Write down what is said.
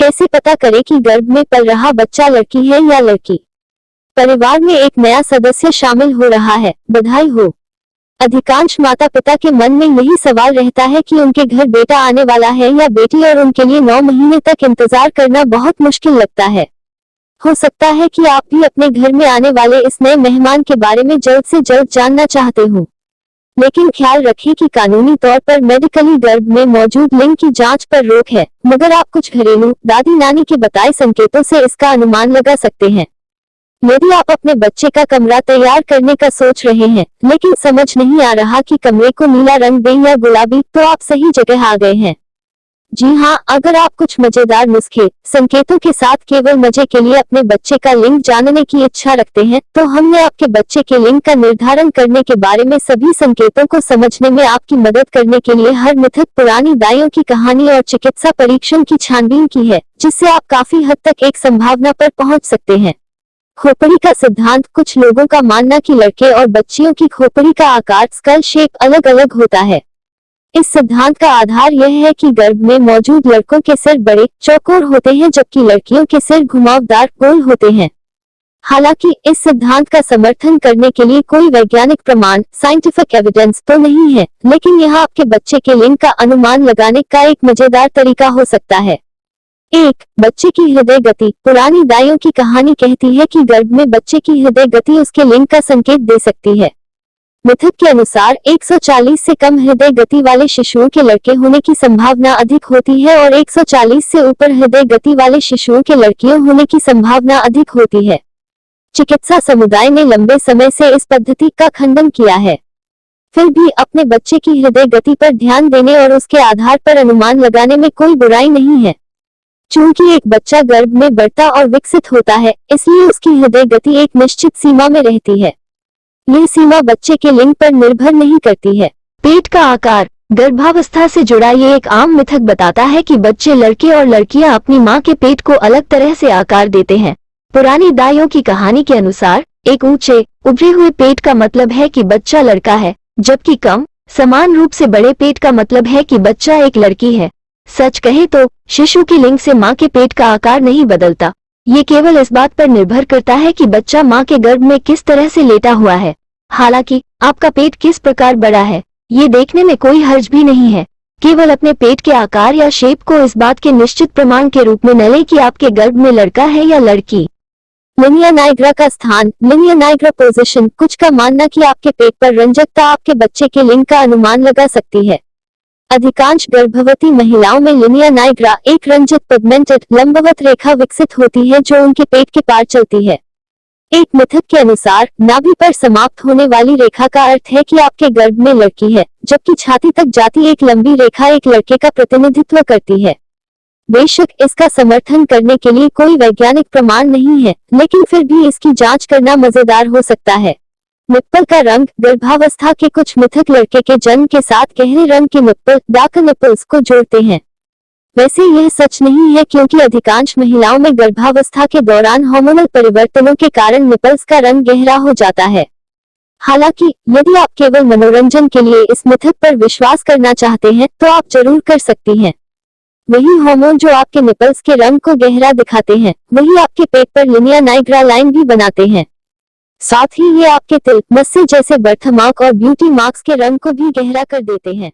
कैसे पता करें कि गर्भ में पल रहा बच्चा लड़की है या लड़की? परिवार में एक नया सदस्य शामिल हो रहा है, बधाई हो। अधिकांश माता पिता के मन में यही सवाल रहता है कि उनके घर बेटा आने वाला है या बेटी, और उनके लिए 9 महीने तक इंतजार करना बहुत मुश्किल लगता है। हो सकता है कि आप भी अपने घर में आने वाले इस नए मेहमान के बारे में जल्द से जल्द जानना चाहते हो। लेकिन ख्याल रखें कि कानूनी तौर पर मेडिकली गर्भ में मौजूद लिंग की जांच पर रोक है, मगर आप कुछ घरेलू दादी नानी के बताए संकेतों से इसका अनुमान लगा सकते हैं। यदि आप अपने बच्चे का कमरा तैयार करने का सोच रहे हैं, लेकिन समझ नहीं आ रहा कि कमरे को नीला रंग दें या गुलाबी, तो आप सही जगह आ गए हैं। जी हाँ, अगर आप कुछ मजेदार नुस्खे संकेतों के साथ केवल मजे के लिए अपने बच्चे का लिंग जानने की इच्छा रखते हैं, तो हमने आपके बच्चे के लिंग का निर्धारण करने के बारे में सभी संकेतों को समझने में आपकी मदद करने के लिए हर मिथक, पुरानी दाइयों की कहानी और चिकित्सा परीक्षण की छानबीन की है, जिससे आप काफी हद तक एक संभावना पर पहुंच सकते हैं। खोपड़ी का सिद्धांत। कुछ लोगों का मानना कि लड़के और बच्चियों की खोपड़ी का आकार, स्कल शेप अलग अलग होता है। इस सिद्धांत का आधार यह है कि गर्भ में मौजूद लड़कों के सिर बड़े चौकोर होते हैं, जबकि लड़कियों के सिर घुमावदार गोल होते हैं। हालांकि इस सिद्धांत का समर्थन करने के लिए कोई वैज्ञानिक प्रमाण, साइंटिफिक एविडेंस तो नहीं है, लेकिन यह आपके बच्चे के लिंग का अनुमान लगाने का एक मजेदार तरीका हो सकता है। 1. बच्चे की हृदय गति। पुरानी दाइयों की कहानी कहती है कि गर्भ में बच्चे की हृदय गति उसके लिंग का संकेत दे सकती है। मिथक के अनुसार 140 से कम हृदय गति वाले शिशुओं के लड़के होने की संभावना अधिक होती है और 140 से ऊपर हृदय गति वाले शिशुओं के लड़कियों होने की संभावना अधिक होती है। चिकित्सा समुदाय ने लंबे समय से इस पद्धति का खंडन किया है। फिर भी अपने बच्चे की हृदय गति पर ध्यान देने और उसके आधार पर अनुमान लगाने में कोई बुराई नहीं है। चूंकि एक बच्चा गर्भ में बढ़ता और विकसित होता है, इसलिए उसकी हृदय गति एक निश्चित सीमा में रहती है। यह सीमा बच्चे के लिंग पर निर्भर नहीं करती है। पेट का आकार। गर्भावस्था से जुड़ा ये एक आम मिथक बताता है कि बच्चे, लड़के और लड़कियां अपनी मां के पेट को अलग तरह से आकार देते हैं। पुरानी दाइयों की कहानी के अनुसार एक ऊंचे उभरे हुए पेट का मतलब है कि बच्चा लड़का है, जबकि कम समान रूप से बड़े पेट का मतलब है कि बच्चा एक लड़की है। सच कहे तो शिशु के लिंग से मां के पेट का आकार नहीं बदलता। ये केवल इस बात पर निर्भर करता है कि बच्चा मां के गर्भ में किस तरह से लेटा हुआ है। हालांकि आपका पेट किस प्रकार बड़ा है, ये देखने में कोई हर्ज भी नहीं है। केवल अपने पेट के आकार या शेप को इस बात के निश्चित प्रमाण के रूप में न लें कि आपके गर्भ में लड़का है या लड़की। लिनिया नाइग्रा का स्थान। लिनिया नाइग्रा पोजीशन। कुछ का मानना कि आपके पेट पर रंजकता आपके बच्चे के लिंग का अनुमान लगा सकती है। अधिकांश गर्भवती महिलाओं में लिनिया नाइग्रा, एक रंजित पिगमेंटेड लंबवत रेखा विकसित होती है जो उनके पेट के पार चलती है। एक मिथक के अनुसार नाभि पर समाप्त होने वाली रेखा का अर्थ है कि आपके गर्भ में लड़की है, जबकि छाती तक जाती एक लंबी रेखा एक लड़के का प्रतिनिधित्व करती है। बेशक इसका समर्थन करने के लिए कोई वैज्ञानिक प्रमाण नहीं है, लेकिन फिर भी इसकी जांच करना मजेदार हो सकता है। निप्पल का रंग। गर्भावस्था के कुछ मिथक लड़के के जन्म के साथ गहरे रंग के निप्पल, डार्क निप्पल्स को जोड़ते हैं। वैसे यह सच नहीं है, क्योंकि अधिकांश महिलाओं में गर्भावस्था के दौरान हार्मोनल परिवर्तनों के कारण निप्पल्स का रंग गहरा हो जाता है। हालांकि यदि आप केवल मनोरंजन के लिए इस मिथक पर विश्वास करना चाहते हैं, तो आप जरूर कर सकती हैं। वही हार्मोन जो आपके निप्पल्स के रंग को गहरा दिखाते हैं, वही आपके पेट पर लिनिया नाइग्रा लाइन भी बनाते हैं। साथ ही ये आपके तिल, मस्से जैसे बर्थमार्क और ब्यूटी मार्क्स के रंग को भी गहरा कर देते हैं।